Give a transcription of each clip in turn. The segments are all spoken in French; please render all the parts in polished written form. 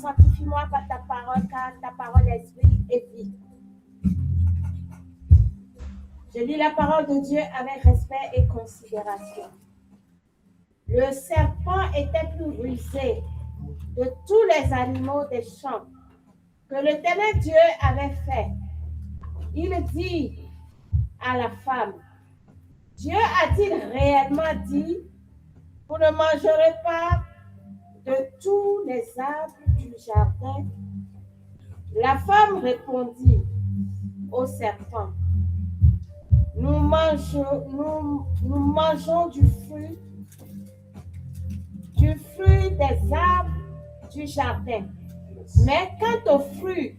sanctifie-moi par ta parole, car ta parole esprit et vie. Je lis la parole de Dieu avec respect et considération. Le serpent était plus rusé de tous les animaux des champs que l'Éternel Dieu avait fait. Il dit à la femme, Dieu a-t-il réellement dit, vous ne mangerez pas de tous les arbres du jardin? La femme répondit au serpent, nous mangeons du fruit des arbres du jardin. Mais quant au fruit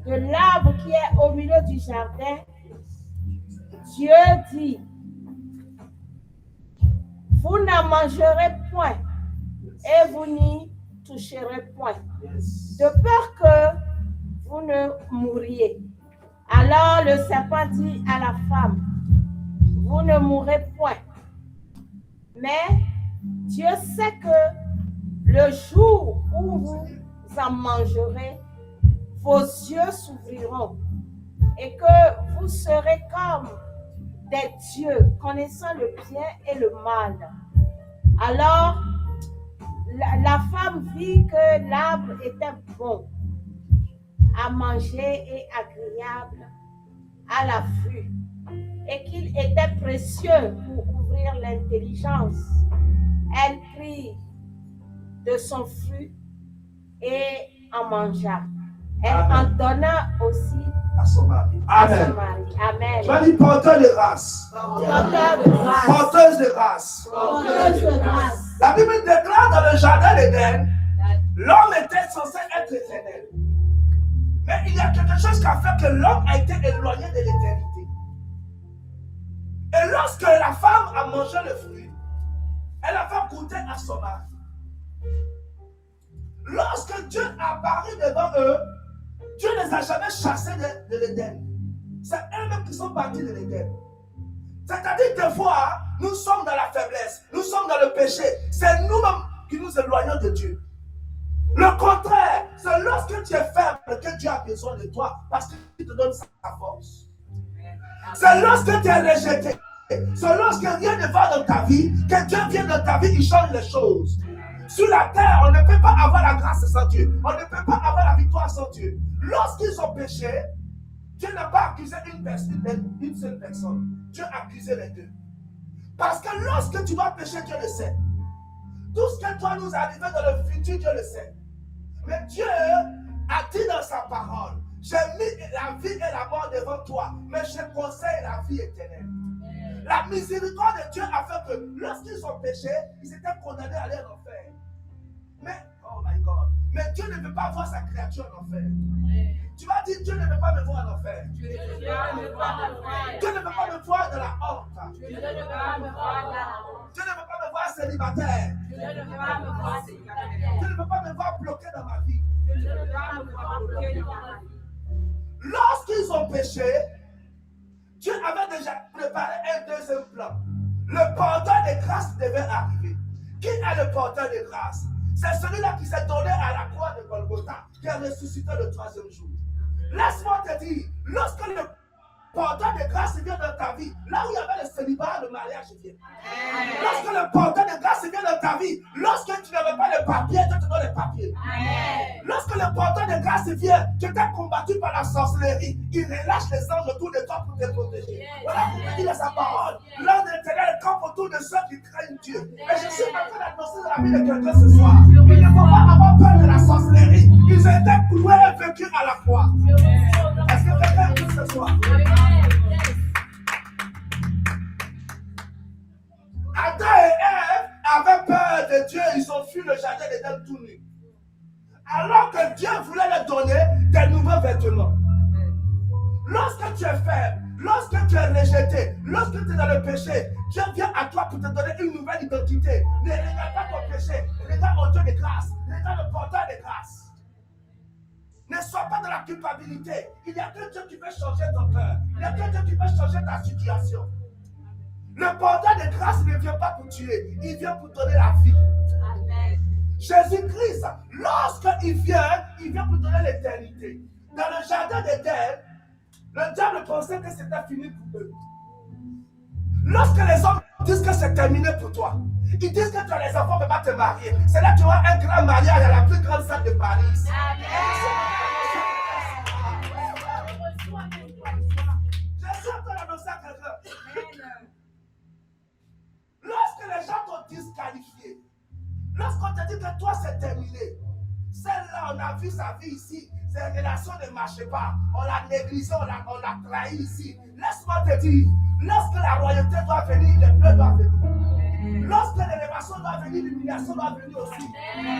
de l'arbre qui est au milieu du jardin, Dieu dit, vous n'en mangerez point et vous n'y toucherez point, de peur que vous ne mouriez. Alors le serpent dit à la femme, vous ne mourrez point. Mais Dieu sait que le jour où vous en mangerez, vos yeux s'ouvriront et que vous serez comme des dieux, connaissant le bien et le mal. Alors, la femme vit que l'arbre était bon à manger et agréable à la vue, et qu'il était précieux pour ouvrir l'intelligence. Elle prit de son fruit et en mangea. Elle en donna aussi à son mari. Amen. Amen. Tu vas dire porteur de grâce. Porteuse de grâce. La Bible déclare dans le jardin d'Éden, l'homme était censé être éternel. Mais il y a quelque chose qui a fait que l'homme a été éloigné de l'éternité. Et lorsque la femme a mangé le fruit, elle a fait goûter à son mari. Lorsque Dieu a apparu devant eux, Dieu ne les a jamais chassés de l'Éden. C'est eux-mêmes qui sont partis de l'Éden. C'est-à-dire que des fois, nous sommes dans la faiblesse, nous sommes dans le péché. C'est nous-mêmes qui nous éloignons de Dieu. Le contraire, c'est lorsque tu es faible que Dieu a besoin de toi parce qu'il te donne sa force. C'est lorsque tu es rejeté, c'est lorsque rien ne va dans ta vie, que Dieu vient dans ta vie, il change les choses. Sur la terre, on ne peut pas avoir la grâce sans Dieu. On ne peut pas avoir la victoire sans Dieu. Lorsqu'ils ont péché, Dieu n'a pas accusé une seule personne. Dieu a accusé les deux. Parce que lorsque tu vas pécher, Dieu le sait. Tout ce que toi nous arrive dans le futur, Dieu le sait. Mais Dieu a dit dans sa parole, j'ai mis la vie et la mort devant toi, mais je conseille la vie éternelle. La miséricorde de Dieu a fait que lorsqu'ils ont péché, ils étaient condamnés à aller en enfer. Mais, oh my God, mais Dieu ne veut pas voir sa créature en enfer. Tu vas dire, Dieu ne veut pas me voir en enfer. Dieu ne veut pas me voir dans la honte. Dieu ne veut pas me voir célibataire. Dieu ne veut pas me voir bloqué dans ma vie. Lorsqu'ils ont péché, Dieu avait déjà préparé un deuxième plan. Le porteur de grâce devait arriver. Qui est le porteur de grâce? C'est celui-là qui s'est donné à la croix de Golgotha, qui a ressuscité le troisième jour. Laisse-moi te dire, lorsque le porteur de grâce vient dans ta vie, là où il y avait le célibat, le mariage vient. Lorsque le porteur de grâce vient dans ta vie, lorsque tu n'avais pas le papier, Dieu te donne le papier. Lorsque le porteur de grâce vient, tu étais combattu par la sorcellerie, il relâche les anges autour de toi pour te protéger. Voilà pourquoi il dit dans sa parole, l'ange de l'Éternel campe autour de ceux qui craignent Dieu. Et je suis en train d'annoncer dans la vie de quelqu'un ce soir, il ne faut pas avoir peur de la sorcellerie. Ils étaient cloués et vaincus à la croix. Est-ce que quelqu'un a dit ce soir? Adam et Ève avaient peur de Dieu, ils ont fui le jardin d'Éden tout nus. Alors que Dieu voulait leur donner des nouveaux vêtements. Lorsque tu es faible, lorsque tu es rejeté, lorsque tu es dans le péché, Dieu vient à toi pour te donner une nouvelle identité. Ne regarde pas ton péché, regarde au Dieu de grâce, regarde le porteur de grâce. Ne sois pas dans la culpabilité. Il y a que Dieu qui peut changer ton cœur. Il y a que Dieu qui peut changer ta situation. Le porteur de grâce ne vient pas pour tuer, il vient pour donner la vie. Amen. Jésus-Christ, lorsqu'il vient pour donner l'éternité. Dans le jardin d'Éden, le diable pensait que c'était fini pour eux. Lorsque les hommes disent que c'est terminé pour toi, ils disent que toi, les enfants ne peuvent pas te marier. C'est là que tu auras un grand mariage à la plus grande salle de Paris. Amen. Je suis en train d'annoncer à quelqu'un. Lorsque les gens t'ont disqualifié, lorsqu'on te dit que toi c'est terminé, celle-là on a vu sa vie ici, ces relations ne marchaient pas, on l'a négligé, on l'a trahi ici. Laisse-moi te dire, lorsque la royauté doit venir, les pleurs doivent venir. Lorsque l'élévation doit venir, l'humiliation doit venir aussi.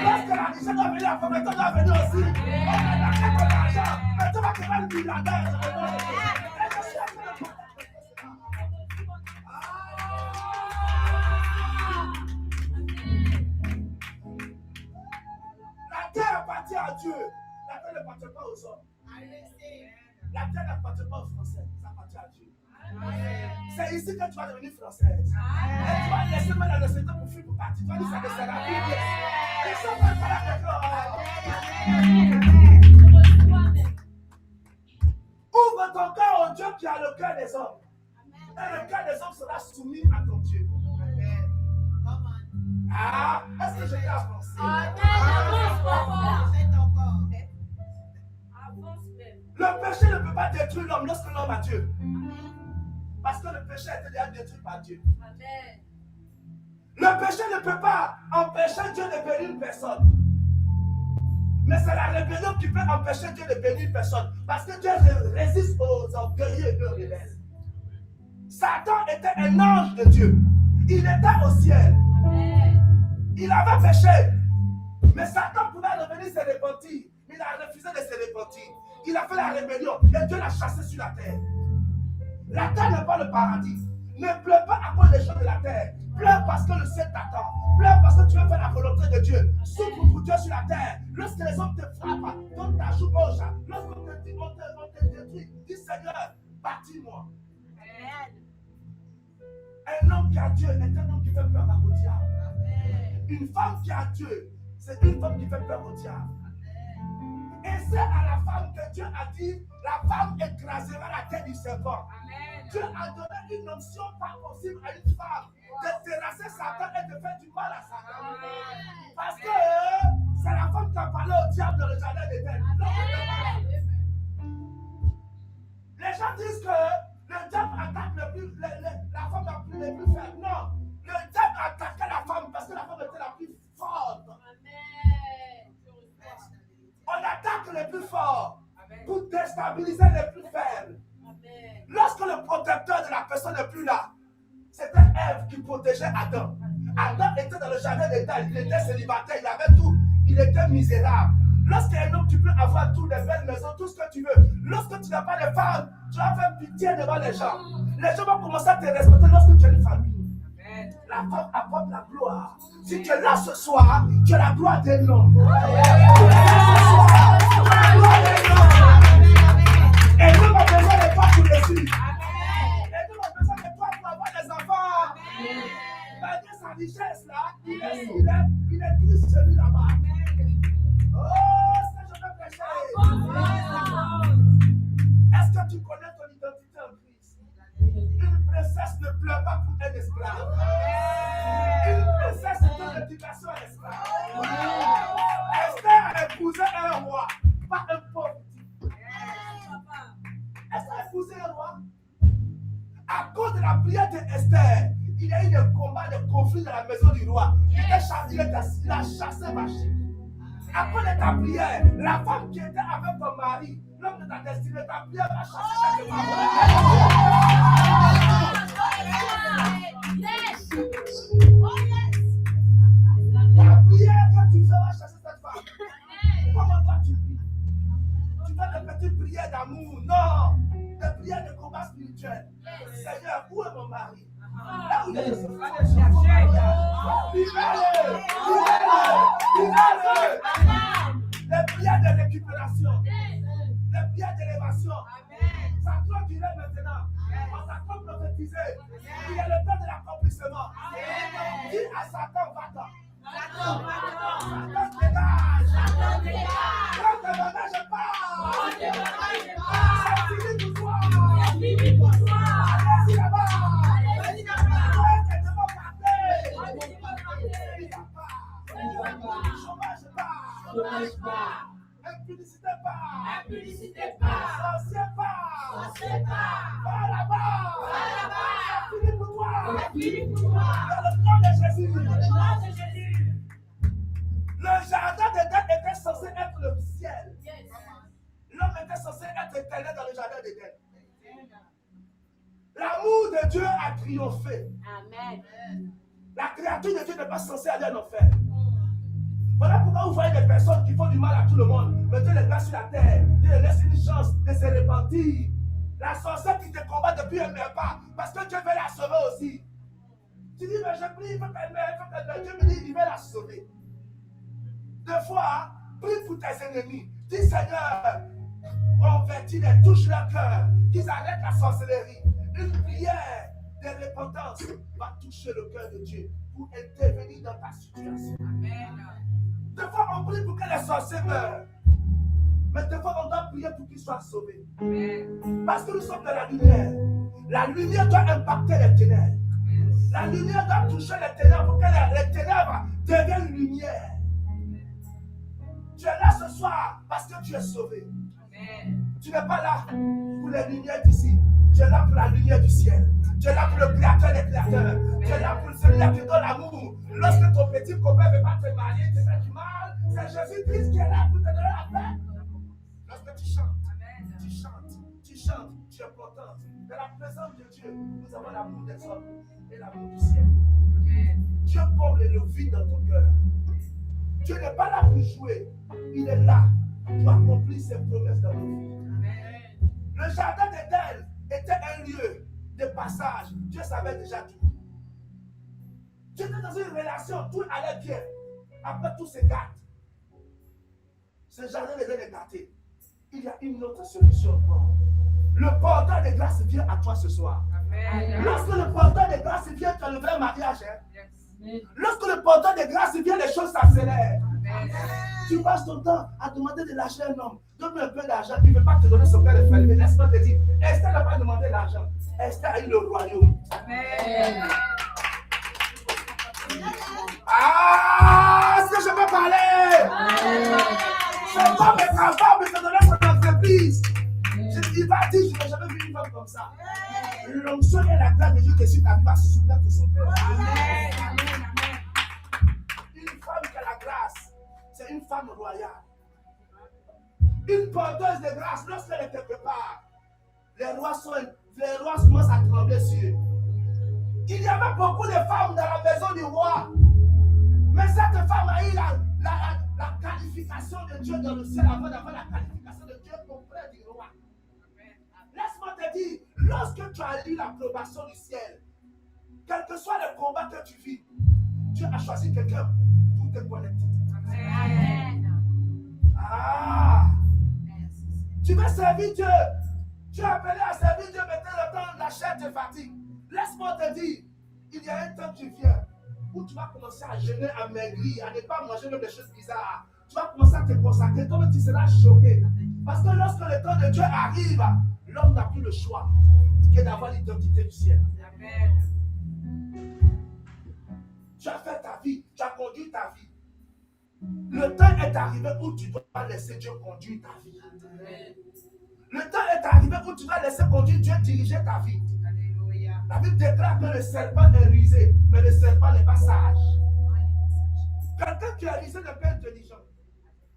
Lorsque la richesse doit venir, la pauvreté doit venir aussi. On a gagné ton argent, mais tu vas créer le milliardaire. La terre appartient à Dieu. La terre n'appartient pas aux hommes. La terre n'appartient pas aux Français. Ça appartient à Dieu. C'est ici que tu vas devenir française. Et tu vas laisser mal à l'occident pour fuir pour partir. Tu vas dire ça que c'est la Bible. Et ça va pas la ouvre ton cœur au Dieu qui a le cœur des hommes. Et le cœur des hommes sera soumis à ton Dieu. Ah, est-ce que je t'ai avancé? Le péché ne peut pas détruire l'homme lorsque l'homme a Dieu. Parce que le péché a été déjà détruit par Dieu. Le péché ne peut pas empêcher Dieu de bénir une personne. Mais c'est la rébellion qui peut empêcher Dieu de bénir une personne. Parce que Dieu résiste aux orgueilleux et aux rebelles. Satan était un ange de Dieu. Il était au ciel. Il avait péché. Mais Satan pouvait revenir se repentir. Mais il a refusé de se repentir. Il a fait la rébellion. Et Dieu l'a chassé sur la terre. La terre n'est pas le paradis. Ne pleure pas à cause des choses de la terre. Pleure parce que le ciel t'attend. Pleure parce que tu veux faire la volonté de Dieu. Souffre pour Dieu sur la terre. Lorsque les hommes te frappent, donne ta joue gauche. Lorsqu'on te dit, on te détruit, dis Seigneur, bâtis-moi. Un homme qui a Dieu est un homme qui fait peur au diable. Une femme qui a Dieu, c'est une femme qui fait peur au diable. Et c'est à la femme que Dieu a dit, la femme écrasera la tête du serpent. Dieu a donné une option pas possible à une femme de terrasser Satan et de faire du mal à Satan. Parce que c'est la femme qui a parlé au diable dans le jardin d'Éden. Les gens disent que le diable attaque la femme les plus faible. Non, le diable attaquait la femme parce que la femme était la plus forte. On attaque les plus forts pour déstabiliser les plus faibles. Lorsque le protecteur de la personne n'est plus là, c'était Ève qui protégeait Adam. Adam était dans le jardin d'Éden, il était célibataire, il avait tout, il était misérable. Lorsqu'un homme, tu peux avoir tout, des belles maisons, tout ce que tu veux. Lorsque tu n'as pas de femme, tu vas faire pitié devant les gens. Les gens vont commencer à te respecter lorsque tu as une famille. La femme apporte la gloire. Si tu es là ce soir, tu as la gloire d'un homme. Et nous avons besoin de toi pour réussir. Et nous avons besoin de toi pour avoir des enfants. Malgré sa richesse là, il est triste celui là-bas. Oh, c'est que je veux prêcher. Est-ce que tu connais ton identité en Christ? Une princesse ne pleure pas pour un esclave. Une princesse donne l'éducation à l'esclave. Esther a épousé un roi, pas un pauvre. Esther a épousé un roi. À cause de la prière d'Esther, il y a eu des combats, des conflits dans la maison du roi. Il a chassé Vachi. Après de ta prière, la femme qui était avec ton mari, l'homme de ta destinée, ta prière va chasser cette femme. La prière que tu fais va chasser cette femme. Comment toi tu pries? Tu fais des petites prières d'amour? Non! Des prières de combat spirituel. Seigneur, où est mon mari? Là où il est, les prières de récupération, les prières d'élévation. Ça doit durer maintenant. On s'accorde prophétiser. Il y a le temps de l'accomplissement. Dis à Satan, va-t'en. Satan dégage. Quand tes bagages partent, c'est fini pour toi. Allez-y là-bas. Toi, tu devant partir. Chômage part. Impunicité part. Sorcier part. Va là-bas. C'est fini pour toi. Dans le nom de Jésus. Le jardin d'Éden était censé être le ciel. L'homme était censé être éternel dans le jardin d'Éden. L'amour de Dieu a triomphé. Amen. La créature de Dieu n'est pas censée aller en enfer. Voilà pourquoi vous voyez des personnes qui font du mal à tout le monde. Mais Dieu les met sur la terre. Dieu les laisse une chance de se repentir. La sorcière qui te combat depuis elle ne meurt pas. Parce que Dieu veut la sauver aussi. Tu dis, mais je prie, il faut qu'elle meure. Dieu me dit, il veut la sauver. Des fois, prie pour tes ennemis. Dis, Seigneur, convertis-les, touche leur cœur. Qu'ils arrêtent la sorcellerie. Une prière de repentance va toucher le cœur de Dieu pour intervenir dans ta situation. Amen. Des fois, on prie pour que les sorciers meurent. Mais des fois, on doit prier pour qu'ils soient sauvés. Amen. Parce que nous sommes de la lumière. La lumière doit impacter les ténèbres. La lumière doit toucher les ténèbres pour que les ténèbres deviennent lumière. Tu es là ce soir parce que tu es sauvé. Amen. Tu n'es pas là pour les lumières d'ici. Tu es là pour la lumière du ciel. Tu es là pour le créateur des créateurs. Tu es là pour celui-là qui donne l'amour. Lorsque ton petit copain ne veut pas te marier, te fait du mal, c'est Jésus-Christ qui est là pour te donner la paix. Lorsque tu chantes, tu es content. Dans la présence de Dieu, nous avons l'amour des hommes et l'amour du ciel. Dieu comble le vide dans ton cœur. Dieu n'est pas là pour jouer. Il est là pour accomplir ses promesses dans nos vies. Le jardin d'Éden était un lieu de passage. Dieu savait déjà tout. Tu étais dans une relation, tout allait bien. Après, tout se gâte. Ce jardin d'Éden est gâté. Il y a une autre solution. Le porteur de grâce vient à toi ce soir. Amen. Lorsque le porteur de grâce vient, tu as le vrai mariage. Hein? Yes. Lorsque le porteur de grâce vient, les choses s'accélèrent. Amen. Tu passes ton temps à demander de l'argent à un homme. Donne-lui un peu d'argent. Il ne veut pas te donner son père de famille. Mais laisse-moi te dire, Esther n'a pas demandé l'argent. Esther a eu le royaume. Amen. Ah, est-ce que je peux parler? Cet homme est capable de te donner son entreprise. Il va dire, je n'ai jamais vu une femme comme ça. L'onction et la grâce de Dieu qui est sur ta vie va se soumettre de son père. Amen. Une femme qui a la grâce, c'est une femme royale. Une porteuse de grâce, lorsqu'elle est quelque part, les rois commencent à trembler sur eux. Il y avait beaucoup de femmes dans la maison du roi. Mais cette femme a eu la qualification de Dieu dans le ciel avant d'avoir la qualification de Dieu auprès du roi. Laisse-moi te dire, lorsque tu as eu l'approbation du ciel, quel que soit le combat que tu vis, Dieu a choisi quelqu'un pour te connecter. Amen. Ah! Tu veux servir Dieu. Tu es appelé à servir Dieu, mais le temps, la chair te fatigue. Laisse-moi te dire, il y a un temps qui vient où tu vas commencer à jeûner, à maigrir, à ne pas manger même des choses bizarres. Tu vas commencer à te consacrer, toi-même tu seras choqué. Parce que lorsque le temps de Dieu arrive, l'homme n'a plus le choix que d'avoir l'identité du ciel. Amen. Tu as fait ta vie, tu as conduit ta vie. Le temps est arrivé où tu dois laisser Dieu conduire ta vie. Amen. Le temps est arrivé où tu vas laisser conduire Dieu diriger ta vie. Alléluia. La Bible déclare que le serpent est rusé, mais le serpent n'est pas sage. Quelqu'un qui est rusé n'est pas intelligent.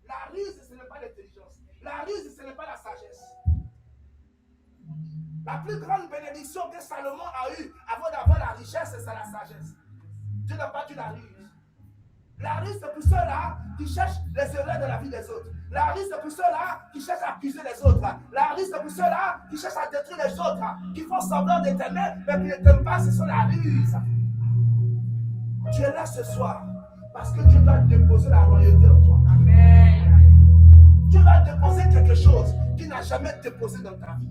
La ruse, ce n'est pas l'intelligence. La ruse, ce n'est pas la sagesse. La plus grande bénédiction que Salomon a eue avant d'avoir la richesse, c'est la sagesse. Dieu n'a pas dit la ruse. La ruse, c'est pour ceux-là qui cherchent les erreurs de la vie des autres. La ruse, c'est pour ceux-là qui cherchent à accuser les autres. La ruse, c'est pour ceux-là qui cherchent à détruire les autres, qui font semblant de t'aimer, mais qui ne t'aiment pas, ce sont la ruse. Tu es là ce soir parce que Dieu doit déposer la royauté en toi. Amen. Dieu va déposer quelque chose qu'il n'a jamais déposé dans ta vie.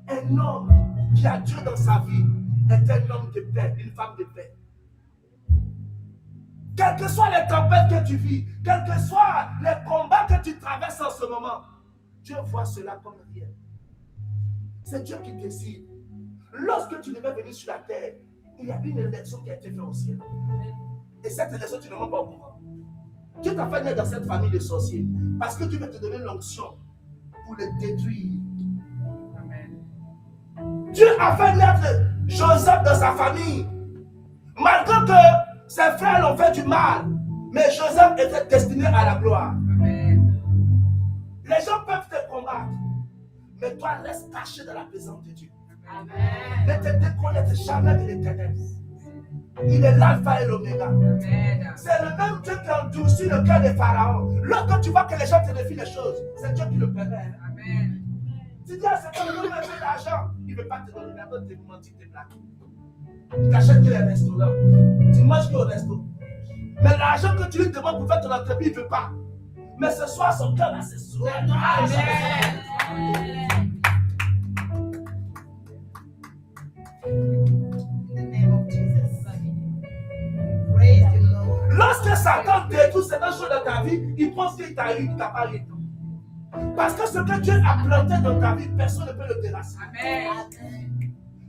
Un homme qui a Dieu dans sa vie est un homme de paix, une femme de paix. Quelles que soient les tempêtes que tu vis, quels que soient les combats que tu traverses en ce moment, Dieu voit cela comme rien. C'est Dieu qui décide. Lorsque tu devais venir sur la terre, il y a une élection qui a été faite au ciel. Et cette élection, tu ne vas pas au courant. Dieu t'a fait naître dans cette famille de sorciers parce que Dieu veut te donner l'onction pour les détruire. Amen. Dieu a fait naître Joseph dans sa famille. Malgré que ses frères l'ont fait du mal, mais Joseph était destiné à la gloire. Amen. Les gens peuvent te combattre, mais toi reste caché dans la présence de Dieu. Amen. Ne te déconnecte jamais de l'Éternel. Il est l'alpha et l'oméga. C'est le même Dieu qui endurcit le cœur des pharaons. Lorsque tu vois que les gens te défient les choses, c'est Dieu qui le permet. Amen. Tu dis à ce que le fait l'argent, il ne veut pas te donner l'argent, tu te mentis, tu te plaques. Tu t'achètes que les restaurants. Tu manges que au resto. Mais l'argent que tu lui demandes pour faire ton entreprise, il ne veut pas. Mais ce soir, son cœur a ses souhaits. Amen. Lorsque Satan détruit certaines choses dans ta vie, il pense qu'il t'a eu, il t'a pas eu. Parce que ce que Dieu a planté dans ta vie, personne ne peut le terrasser. Amen.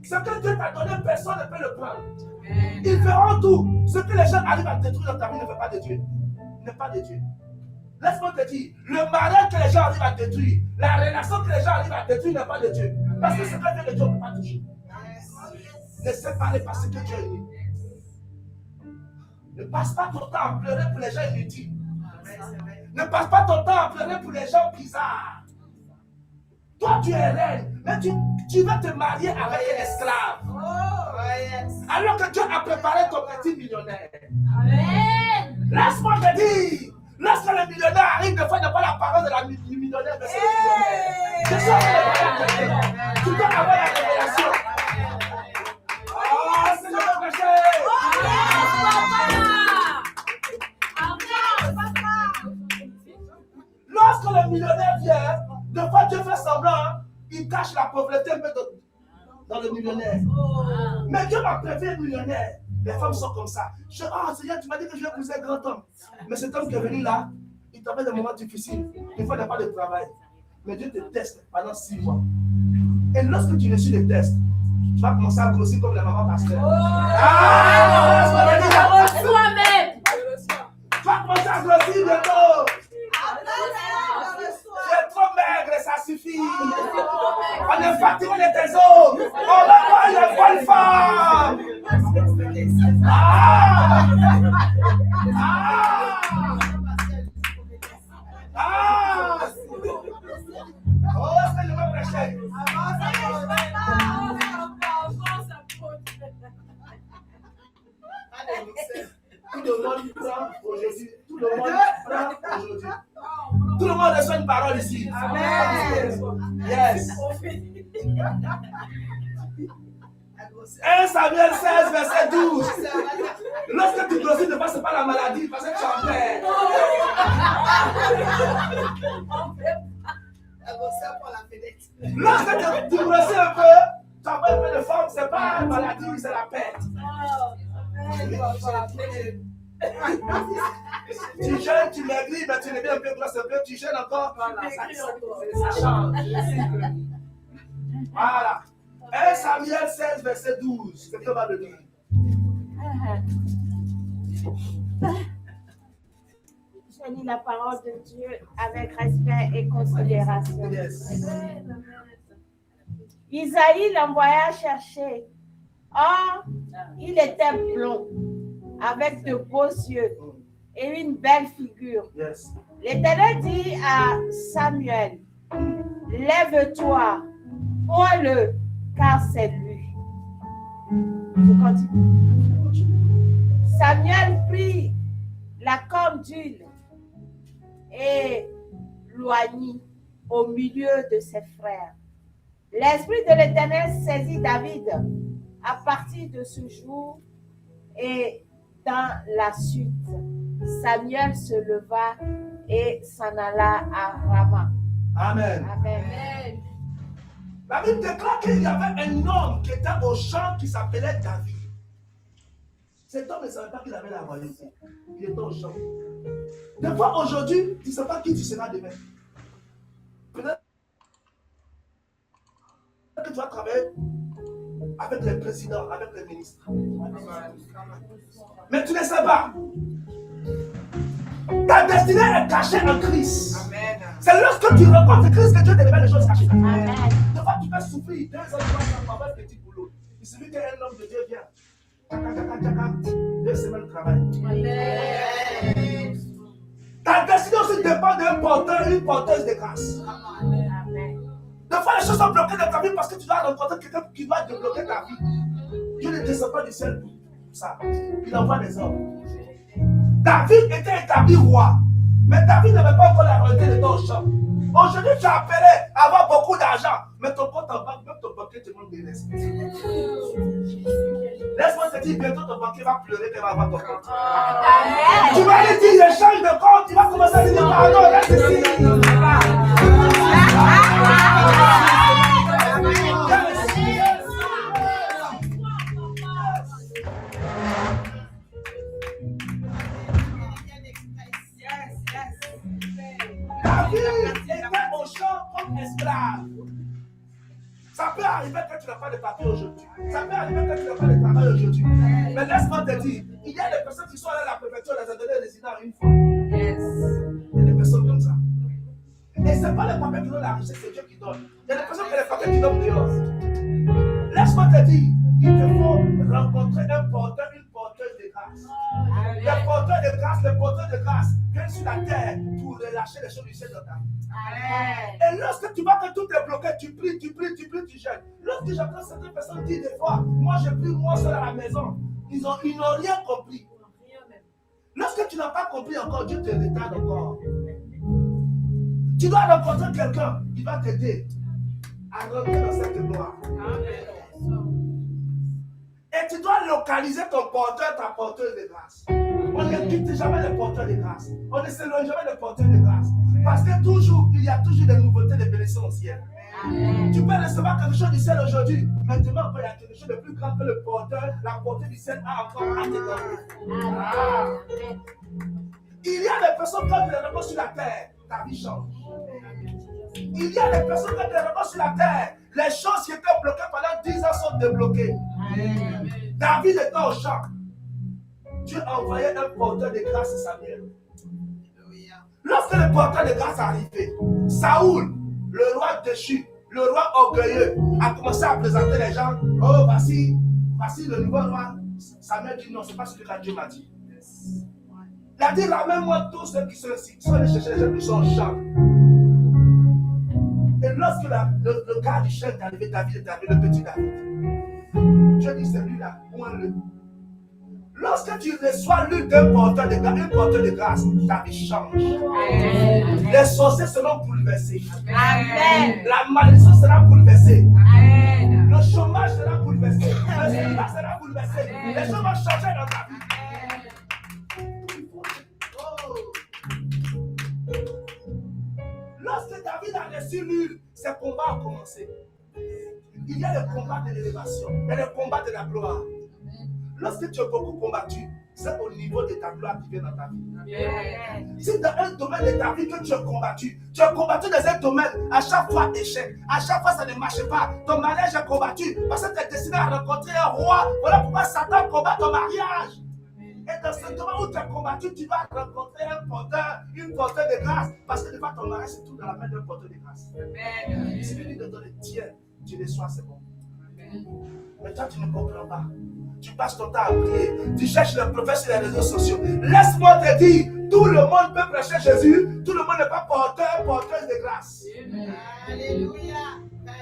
Ce que Dieu t'a donné, personne ne peut le prendre. Amen. Ils feront tout. Ce que les gens arrivent à détruire dans ta vie ne fait pas de Dieu. N'est pas de Dieu. Laisse-moi te dire, le mariage que les gens arrivent à détruire, la relation que les gens arrivent à détruire n'est pas de Dieu. Parce que ce que Dieu de Dieu ne peut pas toucher. Ne séparez pas ce que Dieu est. Ne passe pas ton temps à pleurer pour les gens inutiles. Ne passe pas ton temps à pleurer pour les gens bizarres. Toi, tu es reine, mais tu vas te marier avec un esclave. Alors que Dieu a préparé ton petit millionnaire. Amen. Laisse-moi te dire, lorsque le millionnaire arrive, des fois, il n'a pas la parole de la millionnaire, mais c'est le millionnaire. C'est ça que le millionnaire. Tu dois avoir la révélation. Oh, c'est le péché. Lorsque le millionnaire vient, des fois Dieu fait semblant, il cache la pauvreté un peu dans le millionnaire. Mais Dieu m'a prévu un millionnaire. Les femmes sont comme ça. Je dis, oh Seigneur, tu m'as dit que je vais épouser un grand homme. Mais cet homme qui est venu là, il t'a fait des moments difficiles. Des fois, il n'a pas de travail. Mais Dieu te teste pendant 6 mois. Et lorsque tu reçus le test, tu vas commencer à grossir comme les mamans pasteurs. Toi-même. Tu vas commencer à grossir bientôt. Tu es trop maigre, ça suffit. On est fatigué de tes os. On va voir une bonne femme. Oh, c'est le même péché. Tout le monde prend aujourd'hui. Tout le monde prend aujourd'hui. Tout le monde reçoit une parole ici. Amen. Yes. 1 Samuel 16, verset 12. Lorsque tu grossis, ne passe pas la maladie, parce que tu en perds. Lorsque tu grossis un peu, tu as un peu de forme, ce n'est pas la maladie, c'est la perte. Tu jeûnes, tu maigris, mais tu deviens un peu grosse, un peu, tu jeûnes encore, ça change. Voilà. 1 Samuel 16, verset 12. C'est ce qu'on va le dire. Je lis la parole de Dieu avec respect et considération. Yes. Isaïe l'envoya chercher. Or, il était blond, avec de beaux yeux et une belle figure. Yes. L'Éternel dit à Samuel, lève-toi, prends-le, car c'est lui. Je continue. Samuel prit la corne d'huile et l'oignit au milieu de ses frères. L'Esprit de l'Éternel saisit David à partir de ce jour et dans la suite. Samuel se leva et s'en alla à Rama. Amen. Amen. La Bible déclare qu'il y avait un homme qui était au champ qui s'appelait David. Cet homme ne savait pas qu'il avait la royauté. Il était au champ. Des fois, aujourd'hui, tu ne sais pas qui tu seras demain. Peut-être que tu vas travailler avec les présidents, avec les ministres. Mais tu ne sais pas. Ta destinée est cachée en Christ. Amen. C'est lorsque tu rencontres Christ que Dieu te révèle les choses cachées. Amen. Des fois, tu peux souffrir 2 ans, 3 ans pour avoir un petit boulot. Il suffit qu'un homme de Dieu vienne. Tchaka, 2 semaines de travail. Amen. Ta destinée aussi dépend d'un porteur, une porteuse de grâce. Amen. Des fois, les choses sont bloquées dans ta vie parce que tu dois rencontrer quelqu'un qui doit débloquer ta vie. Dieu ne descend pas du ciel pour ça. Il envoie des hommes. David était établi roi, mais David n'avait pas encore la royauté de ton champ. Aujourd'hui, tu as appelé à avoir beaucoup d'argent, mais ton compte en banque, même ton banquier te manque de respect. Laisse-moi te dire, bientôt ton banquier va pleurer qu'il va avoir ton compte. Tu vas lui dire, je change de compte, il va commencer à lui dire, pardon, reste ici. David était au champ comme esclave. Ça peut arriver que tu n'as pas de papier aujourd'hui. Ça peut arriver que tu n'as pas de travail aujourd'hui. Mais laisse-moi te dire, il y a des personnes qui sont allées à la préfecture, les a donné résident une fois. Il y a des personnes comme ça. Et ce n'est pas les papiers qui donnent la richesse, c'est Dieu qui donne. Il y a des personnes qui ont les papiers qui donnent dehors. Laisse-moi te dire, il te faut rencontrer un porteur, une porteuse de grâce. Les porteurs de grâce, les porteurs de grâce viennent sur la terre pour relâcher les choses du ciel dans ta vie. Et lorsque tu vois que tout est bloqué, tu pries, tu jeûnes. Lorsque j'entends certaines personnes dire des fois, moi je prie moi seul à la maison, ils n'ont rien compris. Lorsque tu n'as pas compris encore, Dieu te retarde encore. Tu dois rencontrer quelqu'un qui va t'aider à rentrer dans cette gloire. Et tu dois localiser ton porteur, ta porteuse de grâce. On ne quitte jamais les porteurs de grâce. On ne s'éloigne jamais des porteurs de grâce. Parce que toujours, il y a toujours des nouveautés, des bénédictions au ciel. Tu peux recevoir quelque chose du ciel aujourd'hui. Mais demain, il y a quelque chose de plus grand que le porteur, la portée du ciel a encore à te donner. Il y a des personnes quand tu les rencontres sur la terre, ta vie change. Il y a des personnes quand tu les rencontres sur la terre, les choses qui étaient bloquées pendant 10 ans sont débloquées. David était au champ. Dieu a envoyé un porteur de grâce, Samuel. Lorsque le porteur de grâce est arrivé, Saoul, le roi déchu, le roi orgueilleux, a commencé à présenter les gens. Oh, voici le nouveau roi. Samuel dit non, ce n'est pas celui que Dieu m'a dit. Il a dit, ramène-moi tous ceux qui sont ici, qui sont allés chercher les gens qui sont au champ. Et lorsque le gars du chef est arrivé, David est arrivé, le petit David. Dieu dit, c'est lui-là, point-le. Lorsque tu reçois l'une d'un porteur de grâce, un porteur de grâce, ta vie change. Amen. Les sorciers seront bouleversés. Amen. La malédiction sera bouleversée. Amen. Le chômage sera bouleversé. Le célibat sera bouleversé. Amen. Les choses vont changer dans ta vie. Oh. Lorsque David a reçu l'huile, ses combats ont commencé. Il y a le combat de l'élévation et le combat de la gloire. Lorsque tu as beaucoup combattu, c'est au niveau de ta gloire qui vient dans ta vie. Yeah. Si dans un domaine de ta vie que tu as combattu dans un domaine, à chaque fois échec, à chaque fois ça ne marche pas, ton mariage est combattu, parce que tu es destiné à rencontrer un roi, voilà pourquoi Satan combat ton mariage. Et dans ce domaine où tu as combattu, tu vas rencontrer un porteur, une porteur de grâce, parce que des fois ton mariage c'est tout dans la main d'un porteur de grâce. Amen. Si lui te donne, tiens, tu le sois, c'est bon. Amen. Mais toi tu ne comprends pas. Tu passes ton temps à prier. Tu cherches les prophètes sur les réseaux sociaux. Laisse-moi te dire, tout le monde peut prêcher Jésus. Tout le monde n'est pas porteur de grâce. Alléluia.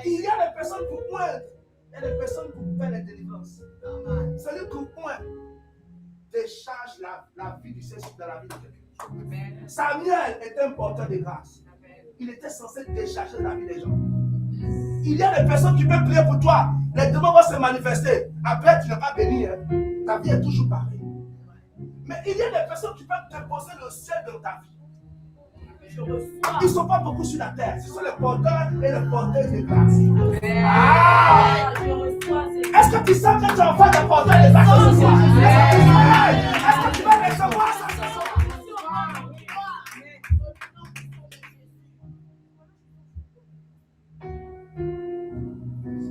Il y a des personnes pour poindre. Il y a des personnes pour faire les délivrances. Celui qui pointe décharge la vie du Seigneur dans la vie de quelqu'un. Samuel était un porteur de grâce. Il était censé décharger la vie des gens. Il y a des personnes qui peuvent prier pour toi. Les démons vont se manifester. Après, tu n'es pas béni. Hein. Ta vie est toujours pareille. Mais il y a des personnes qui peuvent te poser le ciel dans ta vie. Ils ne sont pas beaucoup sur la terre. Ce sont les porteurs et les porteuses de grâce. Ah! Est-ce que tu sens que tu es enfant de porteur de grâce ce soir? Est-ce que tu vas recevoir ça ce soir?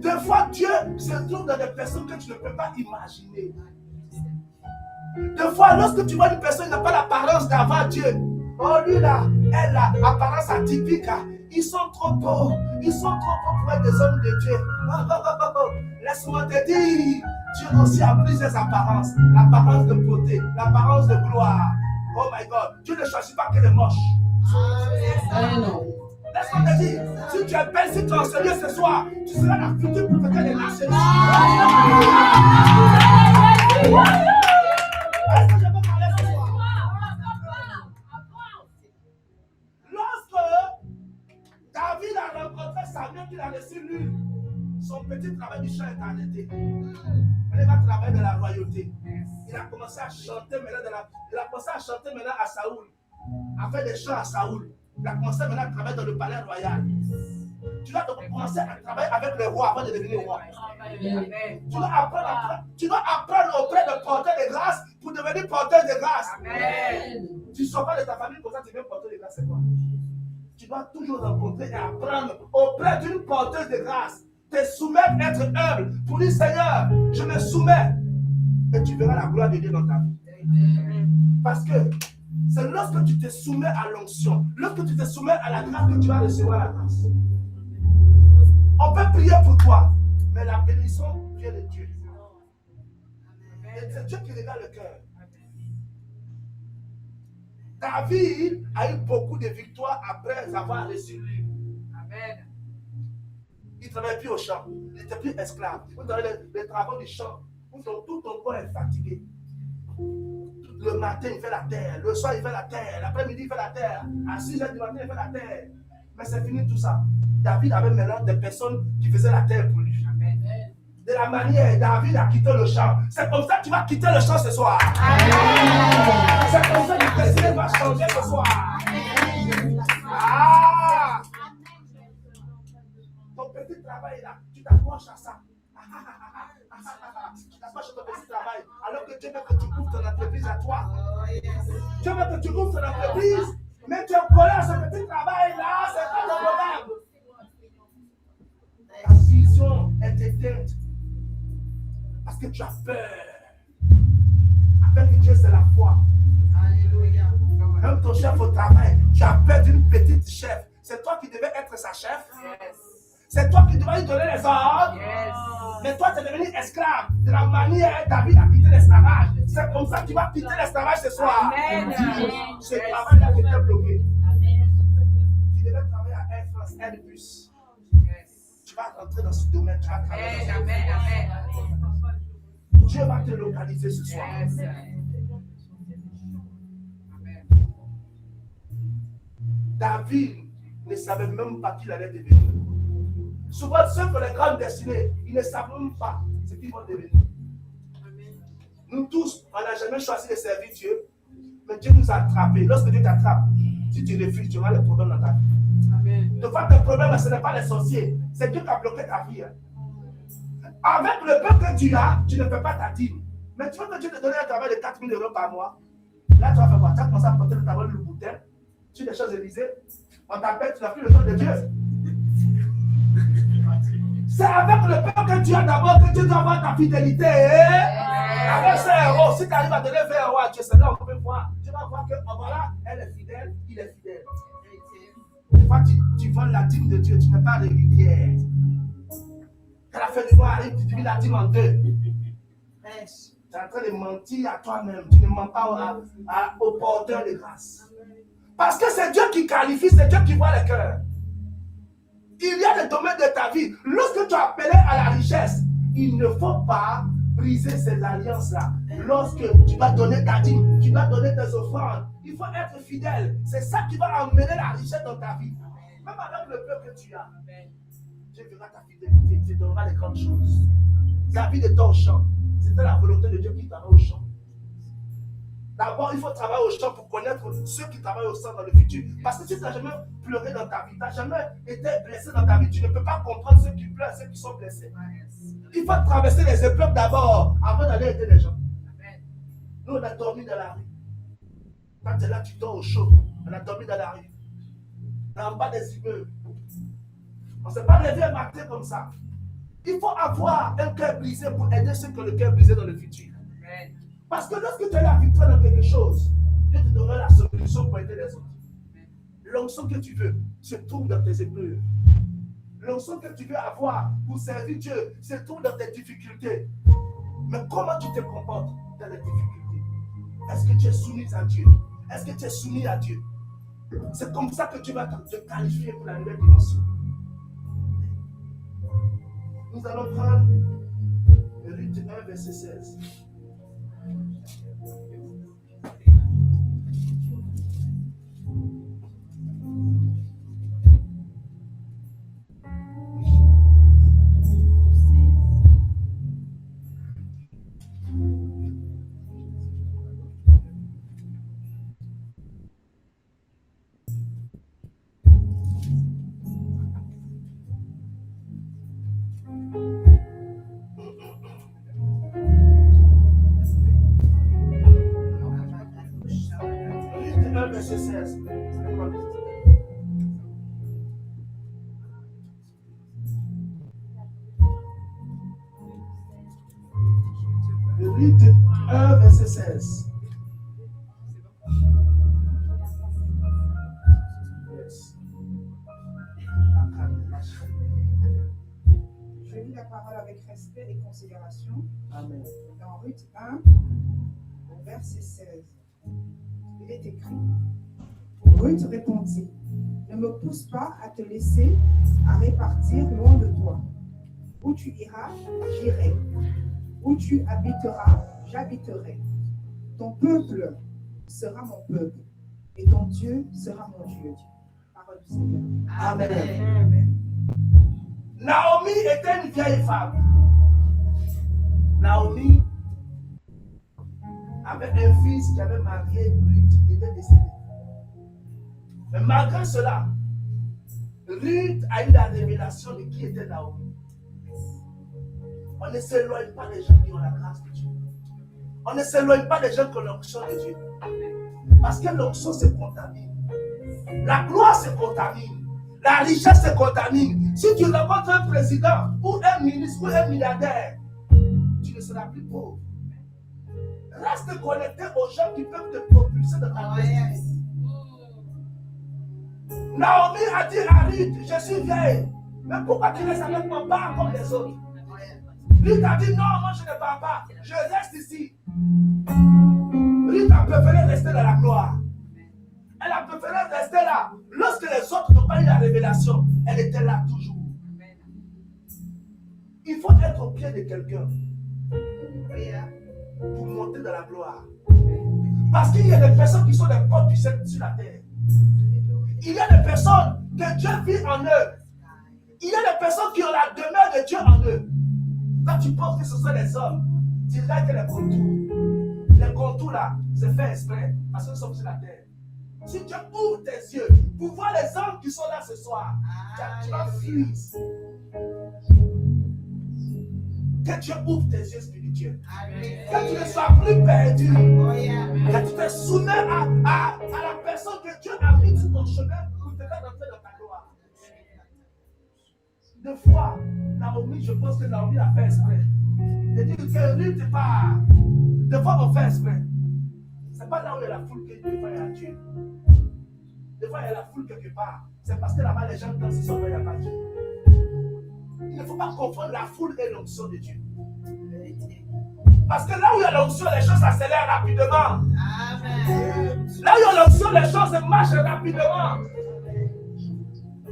Des fois, Dieu se trouve dans des personnes que tu ne peux pas imaginer. Des fois, lorsque tu vois une personne qui n'a pas l'apparence d'avant Dieu, oh lui là, elle a l'apparence atypique. Ils sont trop beaux. Ils sont trop beaux pour être des hommes de Dieu. Laisse-moi te dire, Dieu aussi a plusieurs apparences. L'apparence de beauté, l'apparence de gloire. Oh my God, Dieu ne choisit pas que les moches. Laisse-moi te dire, si tu es belle, si tu es enseignée ce soir, tu seras la future prophétesse des nations. Est-ce que je peux parler ce soir? Lorsque David a rencontré Samuel qu'il a reçu lui, son petit travail du chant est arrêté. Il va travailler dans la royauté. Il a commencé à chanter maintenant à Saoul, à faire des chants à Saoul. Il a commencé maintenant à travailler dans le palais royal. Tu dois commencer à travailler avec le roi avant de devenir roi. Tu dois apprendre auprès de porteurs de grâce pour devenir porteur de grâce. Tu ne sors pas de ta famille comme ça, tu deviens porteur de grâce, c'est quoi? Tu dois toujours rencontrer et apprendre auprès d'une porteuse de grâce. Te soumettre, être humble pour dire Seigneur, je me soumets. Et tu verras la gloire de Dieu dans ta vie. Parce que c'est lorsque tu te soumets à l'onction, lorsque tu te soumets à la grâce que tu vas recevoir la grâce. On peut prier pour toi, mais la bénédiction vient de Dieu. Et c'est Dieu qui regarde le cœur. David a eu beaucoup de victoires après avoir reçu lui. Amen. Il ne travaillait plus au champ. Il n'était plus esclave. Il travaillait les travaux du champ. Tout ton corps est fatigué. Le matin, il fait la terre. Le soir, il fait la terre. L'après-midi, il fait la terre. À 6h du matin, il fait la terre. Mais c'est fini tout ça. David avait maintenant des personnes qui faisaient la terre pour lui. Amen. De la manière, David a quitté le champ. C'est comme ça que tu vas quitter le champ ce soir. Amen. C'est comme ça que le président va changer ce soir. Amen. Ah! Ton petit travail là, tu t'accroches à ça. Tu t'accroches à ton petit travail. Alors que Dieu veut que tu ouvres ton entreprise à toi. Dieu veut que tu ouvres ton entreprise. Mais tu es collé à ce petit travail là, c'est pas le problème. Ta vision est éteinte. Parce que tu as peur. Avec Dieu, c'est la foi. Alléluia. Même ton chef au travail, tu as peur d'une petite chef. C'est toi qui devais être sa chef. Yes. C'est toi qui devais lui donner les ordres. Yes. Mais toi, tu es devenu esclave. De la manière David a quitté l'esclavage. C'est comme ça que tu vas quitter l'esclavage ce soir. Amen. Ce travail-là qui était bloqué. Amen. Tu devais travailler à Air France, Airbus. Yes. Tu vas rentrer dans ce domaine. Tu vas travailler. Amen. Amen. Dieu va te localiser ce soir. Yes. Amen. David ne savait même pas qui il allait devenir. Souvent, ceux qui ont les grandes destinées, ils ne savent même pas ce qu'ils vont devenir. Amen. Nous tous, on n'a jamais choisi de servir Dieu, mais Dieu nous a attrapés. Lorsque Dieu t'attrape, si tu refuses, tu auras des problèmes dans ta vie. Amen. De fois, tes problèmes, ce n'est pas les sorciers, c'est Dieu qui a bloqué ta vie. Avec le peu que tu as, tu ne fais pas ta dîme. Mais tu veux que Dieu te donne un travail de 4 000 € par mois. Là, tu vas faire quoi? Tu vas commencer à porter le travail de boutin sur les Champs-Élysées. On t'appelle, tu n'as plus le temps de Dieu. C'est avec le peu que tu as d'abord que Dieu doit avoir ta fidélité. Avec ce héros, si tu arrives à donner 20 € à Dieu, c'est là qu'on peut voir. Tu vas voir que voilà, elle est fidèle, il est fidèle. Des fois, tu vends la dîme de Dieu, tu n'es pas régulière. Quand la fin du mois arrive, tu divises la dîme en 2. Tu es en train de mentir à toi-même. Tu ne mens pas au porteur de grâce. Parce que c'est Dieu qui qualifie, c'est Dieu qui voit le cœur. Il y a des domaines de ta vie. Lorsque tu es appelé à la richesse, il ne faut pas briser ces alliances-là. Lorsque tu vas donner ta dîme, tu vas donner tes offrandes, il faut être fidèle. C'est ça qui va amener la richesse dans ta vie. Même avec le peu que tu as. Dieu verra ta fidélité, il te donnera les grandes choses. David était au champ. C'était la volonté de Dieu qui t'amène au champ. D'abord, il faut travailler au champ pour connaître ceux qui travaillent au champ dans le futur. Parce que si tu n'as jamais pleuré dans ta vie, tu n'as jamais été blessé dans ta vie, tu ne peux pas comprendre ceux qui pleurent, ceux qui sont blessés. Il faut traverser les épreuves d'abord avant d'aller aider les gens. Nous, on a dormi dans la rue. Quand tu es là, tu dors au chaud. On a dormi dans la rue. En bas des immeubles. On ne s'est pas levé un matin comme ça. Il faut avoir un cœur brisé pour aider ceux qui ont le cœur brisé dans le futur. Parce que lorsque tu as la victoire dans quelque chose, Dieu te donnera la solution pour aider les autres. L'onction que tu veux se trouve dans tes épreuves. L'onction que tu veux avoir pour servir Dieu se trouve dans tes difficultés. Mais comment tu te comportes dans les difficultés? Est-ce que tu es soumis à Dieu? Est-ce que tu es soumis à Dieu? C'est comme ça que tu vas te qualifier pour la nouvelle dimension. Nous allons prendre Ruth 1, verset 16. Verset 16. Ruth 1, verset 16. Yes. Je lis la parole avec respect et considération. Amen. Dans Ruth 1, verset 16. Il est écrit: Ruth répondit: Ne me pousse pas à te laisser à répartir loin de toi. Où tu iras, j'irai. Où tu habiteras, j'habiterai. Ton peuple sera mon peuple, et ton Dieu sera mon Dieu. Parole du Seigneur. Amen. Amen. Naomi était une vieille femme. Naomi avait un fils qui avait marié Ruth, il était décédé. Mais malgré cela, Ruth a eu la révélation de qui était Naomi. On ne s'éloigne pas des gens qui ont la grâce de Dieu. On ne s'éloigne pas des gens qui ont l'onction de Dieu. Parce que l'onction se contamine. La gloire se contamine. La richesse se contamine. Si tu rencontres un président ou un ministre ou un milliardaire, tu ne seras plus pauvre. Reste connecté aux gens qui peuvent te propulser dans ta destinée. Naomi a dit à Ruth: je suis vieille, mais pourquoi tu restes avec moi pas comme les autres? Ruth a dit: non, moi je ne pars pas, je reste ici. Ruth a préféré rester dans la gloire. Elle a préféré rester là. Lorsque les autres n'ont pas eu la révélation, elle était là toujours. Il faut être au pied de quelqu'un pour monter dans la gloire. Parce qu'il y a des personnes qui sont des portes du ciel sur la terre. Il y a des personnes que Dieu vit en eux. Il y a des personnes qui ont la demeure de Dieu en eux. Quand tu penses que ce sont des hommes, tu n'as que les contours. Les contours là, c'est fait exprès parce que nous sommes sur la terre. Si tu ouvres tes yeux pour voir les hommes qui sont là ce soir, tu vas fuir. Que Dieu ouvre tes yeux spirituels. Que tu ne sois plus perdu. Que tu te soumets à la personne que Dieu a mis sur ton chemin pour te faire entrer dans ta gloire. Deux fois, Naomi, je pense que Naomi a fait exprès. De dire que lui, tu pars. Deux fois, on fait exprès. C'est pas là où il y a la foule que des fois il y a Dieu. Des fois, il y a la foule quelque part. C'est parce que là-bas, les gens dansent, ils sont là, il n'y a pas Dieu. Il ne faut pas confondre la foule et l'onction de Dieu. Parce que là où il y a l'onction, les choses s'accélèrent rapidement. Amen. Là où il y a l'onction, les choses marchent rapidement.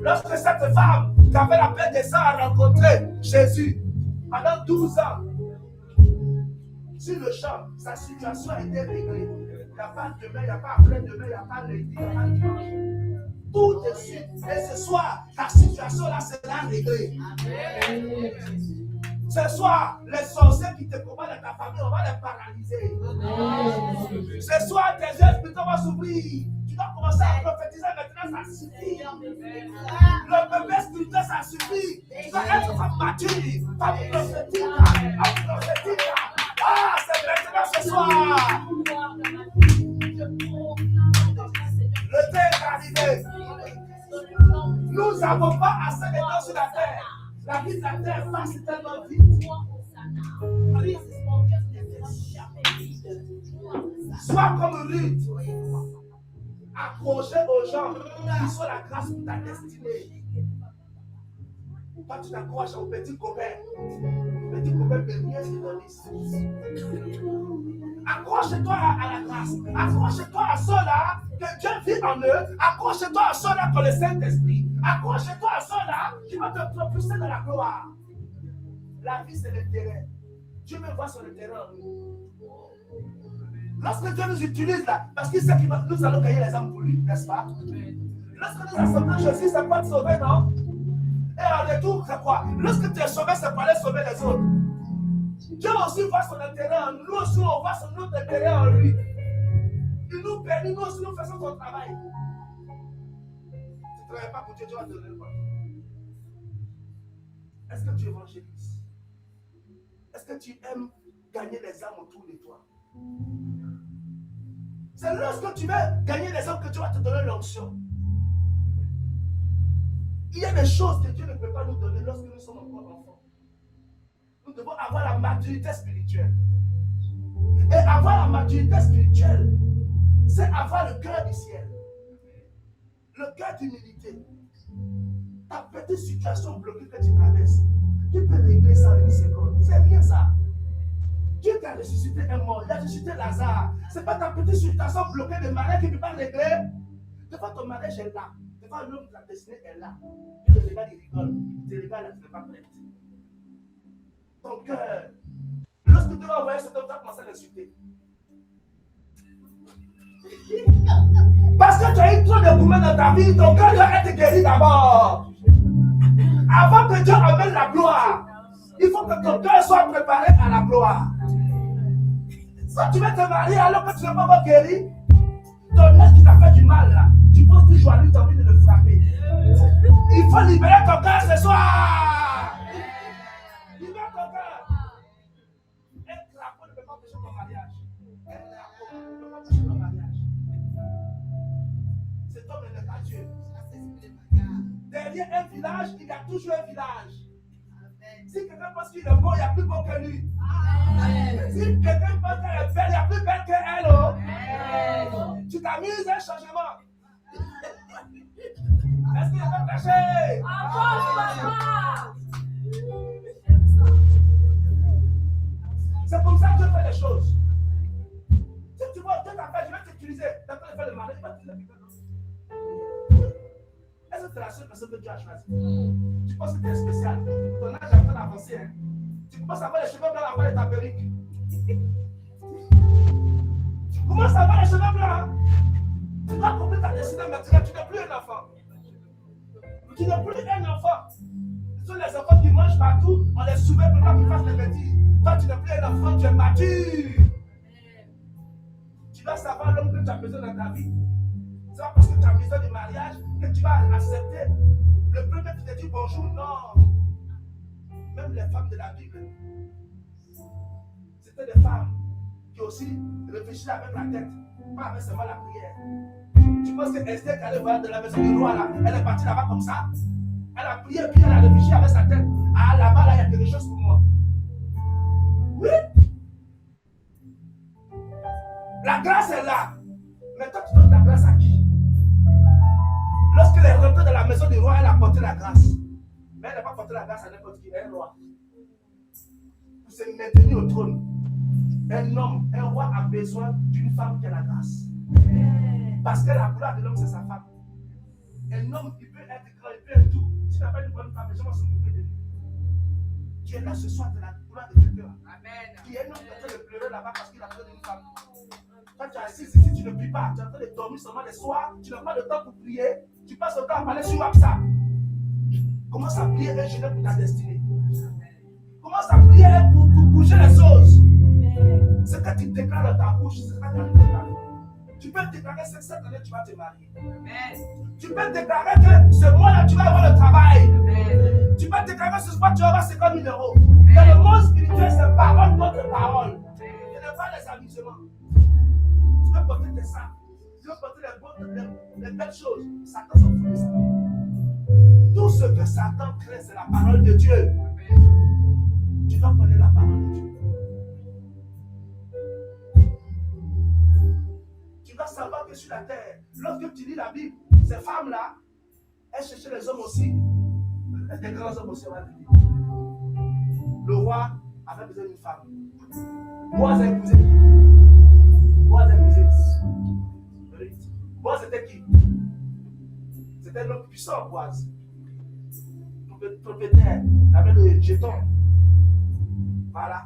Lorsque cette femme qui avait la paix des sangs a rencontré Jésus pendant 12 ans, sur le champ, sa situation a été réglée. Il n'y a pas demain, il n'y a pas après-demain, il n'y a pas lundi, il n'y a pas dimanche. Tout de suite. Et ce soir, ta situation là sera réglée. Amen. Ce soir, les sorciers qui te combattent dans ta famille, on va les paralyser. Ce soir, tes yeux spirituels vont s'ouvrir. Tu dois commencer à prophétiser maintenant, ça suffit. Le bébé spirituel, ça suffit. Tu dois être femme mature, femme prophétique. Ah, c'est maintenant ce soir. Le temps est arrivé. Nous n'avons pas assez de temps sur la terre. La vie de la terre passe tellement vite. Sois comme Ruth, accroché aux gens qui sont la grâce pour ta destinée. Toi, tu t'accroches au petit copain. Le petit copain peut rien se donner. Accroche-toi à la grâce. Accroche-toi à ceux-là que Dieu vit en eux. Accroche-toi à ceux-là qui ont le Saint-Esprit. Accroche-toi à ceux-là qui vont te propulser dans la gloire. La vie, c'est le terrain. Dieu me voit sur le terrain en nous. Lorsque Dieu nous utilise là, parce qu'il sait que nous allons gagner les âmes pour lui, n'est-ce pas? Lorsque nous assemblons Jésus, c'est pas de sauver, non? Et en retour, c'est quoi? Lorsque tu es sauvé, c'est pour aller sauver les autres. Dieu aussi voit son intérêt en nous, aussi on voit son autre intérêt en lui. Il nous bénit, nous aussi nous faisons son travail. Tu ne travailles pas pour Dieu, Dieu va te donner quoi? Est-ce que tu évangélises? Est-ce que tu aimes gagner les âmes autour de toi? C'est lorsque tu veux gagner les âmes que Dieu va te donner l'onction. Il y a des choses que Dieu ne peut pas nous donner lorsque nous sommes encore enfants. Nous devons avoir la maturité spirituelle. Et avoir la maturité spirituelle, c'est avoir le cœur du ciel. Le cœur d'humilité. Ta petite situation bloquée que tu traverses, tu peux régler ça en une seconde. C'est rien ça. Dieu t'a ressuscité un mort, il a ressuscité Lazare. Ce n'est pas ta petite situation bloquée de mariage qui ne peut pas régler. Devant ton mariage est là. Devant l'homme de la destinée est là. Tu te regardes, il rigole. Tu te regardes, tu n'es pas prête. Ton cœur. Lorsque tu vas envoyer cet homme, tu vas commencer à l'insulter. Parce que tu as eu trop de mouvements dans ta vie, ton cœur doit être guéri d'abord. Avant que Dieu amène la gloire, il faut que ton cœur soit préparé à la gloire. Si tu veux te marier alors que tu n'es pas encore guéri, ton ex qui t'a fait du mal là, tu penses toujours à lui, tu as envie de le frapper. Il faut libérer ton cœur ce soir. Libère ton cœur. Un crapaud ne peut pas empêcher ton mariage. Un crapaud ne peut pas empêcher ton mariage. Cet homme n'est pas Dieu. Derrière un village, il y a toujours un village. Si quelqu'un pense qu'il est bon, il y a plus bon que lui. Si quelqu'un pense qu'elle est belle, il y a plus belle qu'elle. Oh. Tu t'amuses, un changement. Est-ce qu'il y a pas caché? C'est comme ça que Dieu fait les choses. Si tu vois, Dieu t'a fait, je vais t'utiliser. T'as pas fait le mariage, il va t'utiliser. Est-ce que c'est la seule personne que Dieu a choisie? Tu penses que tu es spécial. Ton âge est en train d'avancer. Hein? Tu commences à avoir les cheveux blancs avant de ta perruque. Tu commences à avoir les cheveux blancs. Hein? Tu dois compter ta destinée maintenant. Tu n'es plus un enfant. Tu n'es plus un enfant. Ce sont les enfants qui mangent partout. On les souvient pour pas qu'ils fassent des bêtises. Toi, tu n'es plus un enfant. Tu es mature. Tu vas savoir l'homme que tu as besoin dans ta vie. C'est pas parce que tu as besoin de mariage que tu vas accepter le premier qui te dit bonjour. Non. Même les femmes de la Bible, c'était des femmes qui aussi réfléchissaient avec la tête, pas avec seulement la prière. Tu penses que Esther qui allait voir de la maison du roi là, elle est partie là-bas comme ça? Elle a prié puis elle a réfléchi avec sa tête. Ah là-bas là, il y a quelque chose pour moi. Oui. La grâce est là. Mais toi tu donnes ta grâce à qui? Lorsqu'elle est rentrée dans la maison du roi, elle a porté la grâce. Mais elle n'a pas porté la grâce à n'importe qui, un roi. Pour se maintenir au trône, un homme, un roi a besoin d'une femme qui a la grâce. Parce que la gloire de l'homme, c'est sa femme. Un homme, il peut être grand, il peut être tout. Si tu n'as pas une bonne femme, les gens vont se moquer de lui. Tu es là ce soir de la gloire de quelqu'un. Qui est un homme qui est en train de pleurer là-bas parce qu'il a besoin d'une femme. Quand tu es assis ici, tu ne pries pas. Tu es en train de dormir seulement les soirs. Tu n'as pas de temps pour prier. Tu passes le temps à parler sur WhatsApp. Commence à prier un jeune pour ta destinée. commences à prier pour bouger les choses. Ce que tu déclares dans ta bouche, c'est ça qui arrive dans ta vie. Tu peux déclarer que cette année, tu vas te marier. Tu peux déclarer que ce mois-là, tu vas avoir le travail. Tu peux déclarer que ce soir, tu vas avoir 50 000 euros. Dans le monde spirituel, c'est parole contre parole. Ce n'est pas les amusements. Tu peux porter tes sacs. Tu peux porter les belles choses. Satan s'en fout de ça. Tout ce que Satan crée, c'est la parole de Dieu. Tu dois connaître la parole de Dieu. Tu dois savoir que sur la terre, lorsque tu lis la Bible, ces femmes-là, elles cherchaient les hommes aussi. Des grands hommes aussi, on va le dire. Le roi avait besoin d'une femme. Boaz a épousé qui? Boaz a épousé qui? Boaz c'était qui? C'était l'homme puissant, Boaz. Propriétaire, il avait le jeton. Voilà.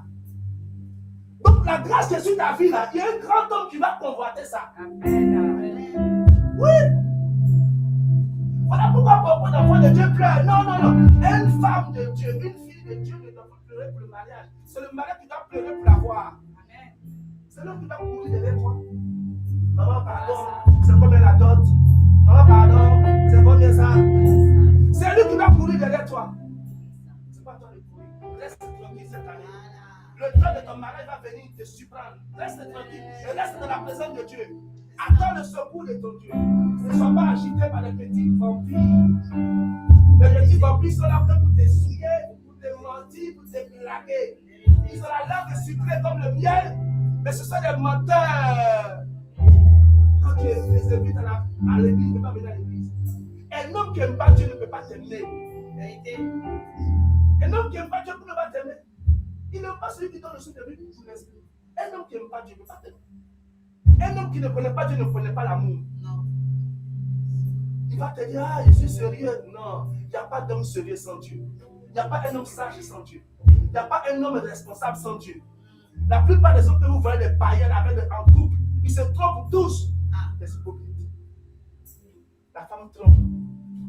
Donc la grâce qui est sur ta vie là, il y a un grand homme qui va convoiter ça. Oui. Voilà pourquoi beaucoup d'enfants de Dieu pleurent. Non, non, non. Une femme de Dieu, une fille de Dieu ne doit pas pleurer pour le mariage. C'est le mariage qui doit pleurer pour l'avoir. C'est l'homme qui va courir derrière toi. Maman, pardon, c'est combien la dot? Maman, pardon, c'est combien ça? C'est lui qui va courir derrière toi. C'est pas toi de courir. Reste tranquille cette année. Le temps de ton mariage va venir te surprendre. Reste tranquille et reste dans la présence de Dieu. Attends le secours de ton Dieu. Ne sois pas agité par les petits vampires. Les petits vampires sont là pour te souiller, pour te mentir, pour te blaguer. Ils ont la langue sucrée comme le miel, mais ce sont des menteurs. Quand tu les invites à l'église, tu ne peux pas venir à l'église. Un homme qui n'aime pas Dieu ne peut pas t'aimer. Un homme qui n'aime pas Dieu ne peut pas t'aimer. Il n'aime pas celui qui donne le souffle de vie pour l'esprit. Un homme qui n'aime pas Dieu ne peut pas t'aimer. Un homme qui ne connaît pas Dieu ne connaît pas l'amour. Non. Il va te dire, ah, je suis sérieux. Non, il n'y a pas d'homme sérieux sans Dieu. Il n'y a pas un homme sage sans Dieu. Il n'y a pas un homme responsable sans Dieu. La plupart des hommes que vous voyez, les païens avec en couple, ils se trompent tous. Les hypocrites. La femme trompe.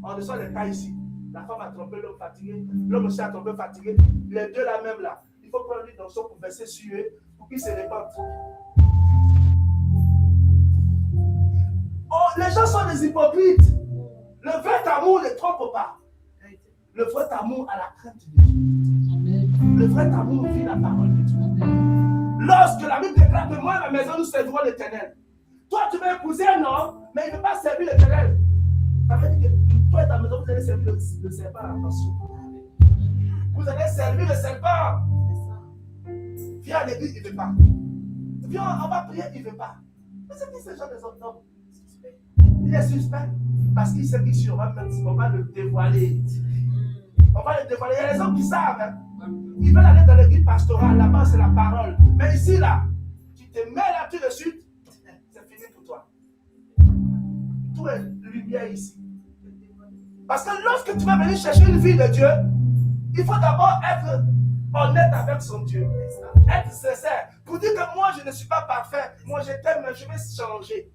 On reçoit les cas ici. La femme a trompé l'homme fatigué. L'homme aussi a trompé fatigué. Les deux là même là. Il faut prendre lui dans son pour verser sur eux pour qu'ils se répandent. Oh, les gens sont des hypocrites. Le vrai amour ne trompe pas. Le vrai amour a la crainte de Dieu. Le vrai amour vit la parole de Dieu. Lorsque la Bible déclare que moi et ma maison nous servirons l'Éternel. Toi tu vas épouser un homme, mais il ne veut pas servir l'Éternel. Ça veut dire que toi et ta maison vous allez servir le serpent. Attention. Vous allez servir le serpent. Viens à l'église, il ne veut pas. Viens, on va prier, il ne veut pas. Mais c'est qui ce genre des autres hommes? Il est suspect parce qu'il sait qu'ici on va le dévoiler. On va le dévoiler. Il y a des hommes qui savent. Hein? Ils veulent aller dans l'église pastorale. Là-bas, c'est la parole. Mais ici, là, tu te mets là tout de suite, c'est fini pour toi. Tout est lumière ici. Parce que lorsque tu vas venir chercher une vie de Dieu, il faut d'abord être honnête avec son Dieu. Être sincère. Pour dire que moi, je ne suis pas parfait. Moi, je t'aime, mais je vais changer.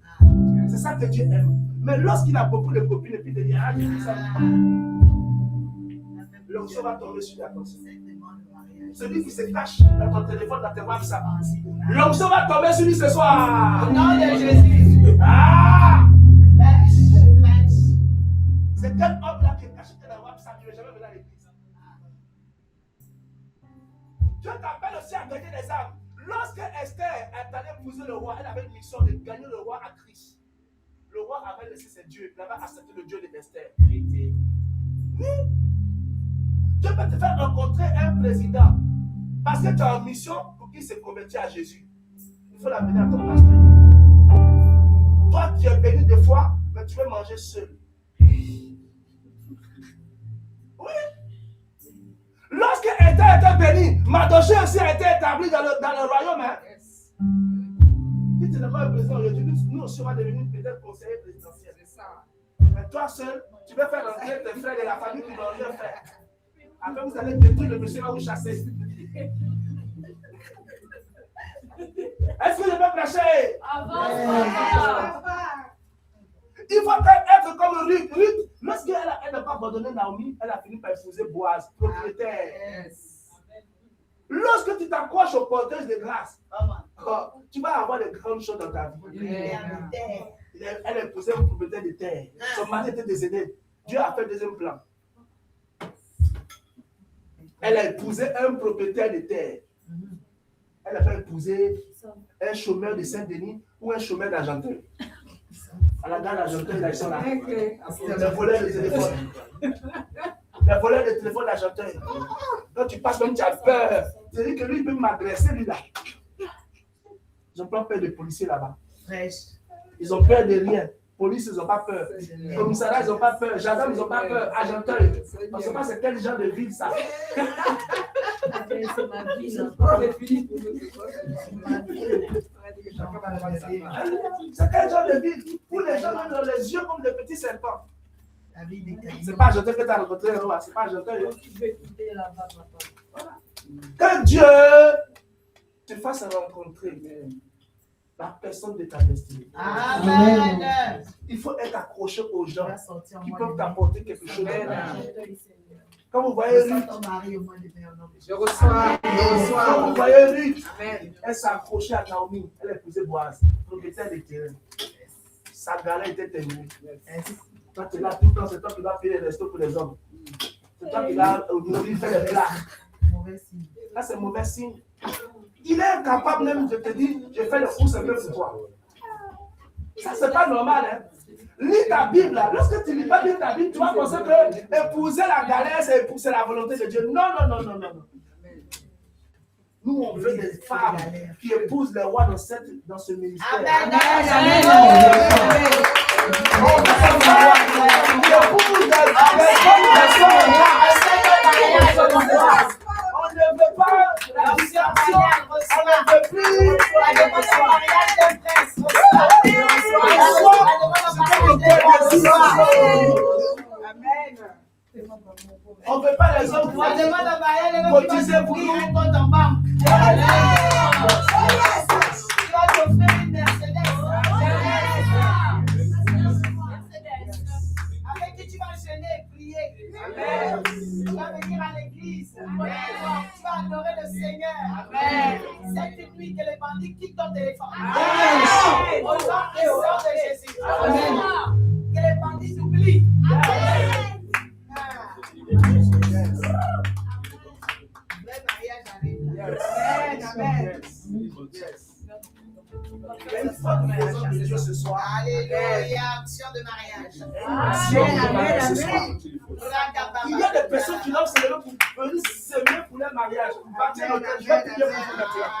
C'est ça que Dieu aime. Mais lorsqu'il a beaucoup de copines et puis de dire, ah, je dis ça. L'onction va tomber sur la conscience. Celui qui se cache dans ton téléphone, dans tes WhatsApp. L'onction va tomber sur lui ce soir. Au nom de Jésus. Ah! C'est quel homme-là qui est caché dans WhatsApp, il ne va jamais venir à l'église. Dieu t'appelle aussi à gagner les âmes. Lorsque Esther est allée épouser le roi, elle avait une mission de gagner le roi à Christ. Le roi avait laissé ses dieux, il avait accepté le Dieu d'Esther. Oui. Dieu peut te faire rencontrer un président parce que tu as une mission pour qu'il se convertisse à Jésus. Il faut l'amener à ton pasteur. Toi, tu es béni de foi, mais tu veux manger seul. Oui. Lorsque Esther était béni, Mardochée aussi a été établi dans le royaume. Hein? Yes. Si tu n'es pas un président aujourd'hui, nous aussi on va devenir peut-être conseiller présidentiel. C'est ça. Mais toi seul, tu veux faire rentrer tes frères de la famille qui n'ont rien fait. Après, vous allez détruire le monsieur va vous chasser. Est-ce que je peux prêcher? Il faut être comme Ruth. Ruth, lorsqu'elle n'a pas abandonné Naomi, elle a fini par épouser Boaz, propriétaire. Yes. Lorsque tu t'accroches aux porteuses de grâce, tu vas avoir de grandes choses dans ta vie. Elle est posée un propriétaire de terre. Son mari était décédé. Dieu a fait deuxième plan. Elle a épousé un propriétaire de terre. Elle a pas épousé un chômeur de Saint-Denis ou un chômeur d'Argenteuil. À la gare d'Argenteuil, là, ils sont là. Les voleurs de téléphone. Les voleurs de téléphone d'Argenteuil. Quand tu passes, même tu as peur. Tu dis que lui, il peut m'agresser, lui là. Ils n'ont pas peur des policiers là-bas. Ils ont peur de rien. Police, ils n'ont pas peur. Commissariat, ils n'ont pas peur. Gendarme, ils n'ont pas peur. Argenteuil. On ne sait pas c'est quel genre de ville ça. C'est ma vie. C'est quel genre de ville où les gens ont les yeux comme des petits serpents. C'est pas Argenteuil que tu as rencontré, c'est pas Argenteuil. Que Dieu te fasse rencontrer la personne de ta destinée. Amen. Il faut être accroché aux gens qui peuvent t'apporter quelque chose. Quand vous voyez Ruth, Je reçois. quand vous voyez Ruth, elle s'est accrochée à Naomi, elle a épousé Boaz, propriétaire des terrains. Sa galère était terminée. Toi, tu es là tout le temps, c'est toi qui vas payer les restos pour les hommes. C'est toi qui vas nourrir, faire les plats. Là, c'est mauvais signe. Il est incapable même de te dire, je fais le course un peu pour toi. Ça, c'est pas normal. Hein? Lis ta Bible. Là. Lorsque tu lis pas bien ta Bible, tu vas penser que épouser la galère, c'est la volonté de Dieu. Non, non, non, non, non. Nous, on veut des femmes qui épousent les rois dans ce ministère. Amen. On veut des femmes qui épousent les rois. On ne veut pas la distraction. On ne veut plus la dévotion. On ne veut pas les hommes cotiser pour nous. Avec qui tu vas enchaîner et prier. Amen. Tu vas venir à l'église. Amen. Tu vas adorer le Seigneur. Amen. Cette nuit que les bandits quittent ton téléphone. Amen. Au nom et au nom de Jésus. Amen. Que les bandits t'oublient. Amen. Le mariage arrive. Amen. Il y a une fois que nous faisons de Dieu ce soir. Alléluia. Action de mariage. Il y a des personnes qui doivent se lever pour venir s'aimer pour leur mariage. Je vais prier pour vous maintenant.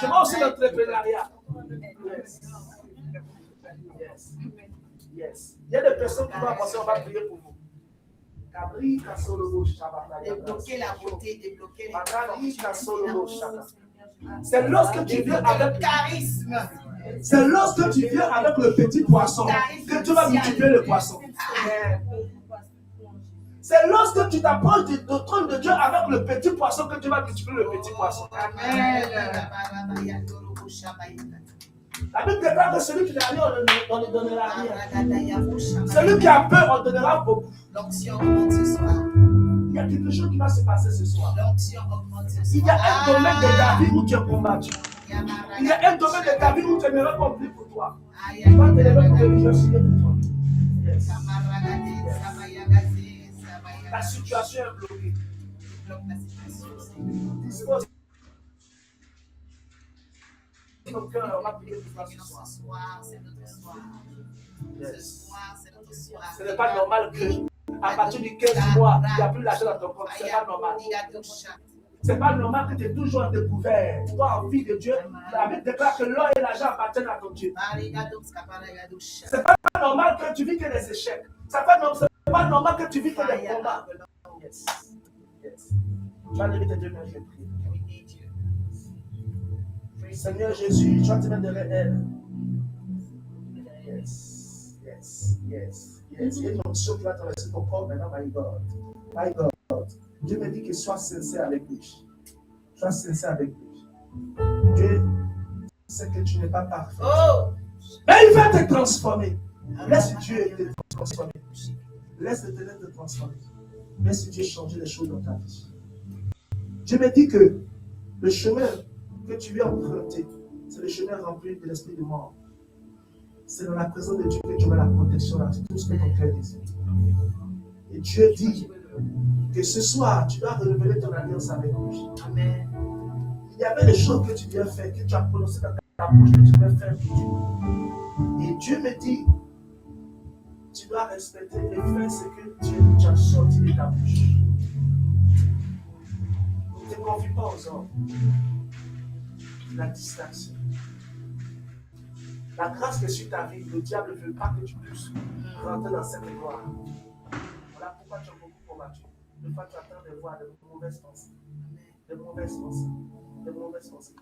Je vais aussi l'entrepreneuriat. Yes. Il y a des personnes qui vont avancer, on va prier pour vous. Débloquer la beauté, débloquer c'est lorsque tu viens avec charisme. C'est lorsque tu viens avec le petit poisson que tu vas multiplier le poisson. C'est lorsque tu t'approches du trône de Dieu avec le petit poisson que tu vas multiplier le petit poisson. La Bible déclare que celui qui n'a rien, on ne donnera rien. Celui qui a peur, on donnera beaucoup. L'onction augmente ce soir. Il y a quelque chose qui va se passer ce soir. L'onction augmente ce soir. Il y a un domaine de ta vie où tu es combattu. Il y a un domaine de ta vie où tu aimerais compris pour toi. Tu vas te lever pour que je prier pour toi. Yes. La situation est bloquée. Dispose ton cœur, on va prier pour toi ce soir. C'est notre soir. Yes. Ce soir, c'est notre soir. Ce n'est pas normal que à partir du 15 mois, il n'y a plus d'argent dans ton compte. Ce n'est pas normal. Ce n'est pas normal que tu es toujours en découvert. Toi, en vie de Dieu, la Bible déclare que l'or et l'argent appartiennent à ton Dieu. Ce n'est pas normal que tu vis que des échecs. Ce n'est pas normal que tu vis que des combats. Yes. Yes. Tu vas lever tes deux mains, je prie. Seigneur Jésus, tu vas te mettre derrière elle. Yes. Yes. Yes. Yes. Il y a une onction qui va traverser ton corps maintenant, my God. My God. Dieu me dit que sois sincère avec lui. Sois sincère avec lui. Dieu sait que tu n'es pas parfait. Oh! Mais il va te transformer. Laisse Dieu te transformer. Laisse l'Éternel te transformer. Laisse Dieu changer les choses dans ta vie. Dieu me dit que Le chemin que tu veux emprunter, c'est le chemin rempli de l'esprit de mort. C'est dans la présence de Dieu que tu as la protection là, c'est tout ce que ton cœur désire. Et Dieu dit que ce soir, tu dois renouveler ton alliance avec lui. Amen. Il y avait des choses que tu devais faire, que tu as prononcées dans ta bouche, que tu devais faire pour Dieu. Et Dieu me dit, tu dois respecter et faire ce que Dieu t'a sorti de ta bouche. Ne te confie pas aux hommes. La distraction. La grâce que sur ta vie, le diable ne veut pas que tu puisses rentrer dans cette gloire. Voilà pourquoi tu as beaucoup combattu. Des fois, tu attends de voir de mauvaises pensées. De mauvaises pensées. De mauvaises pensées.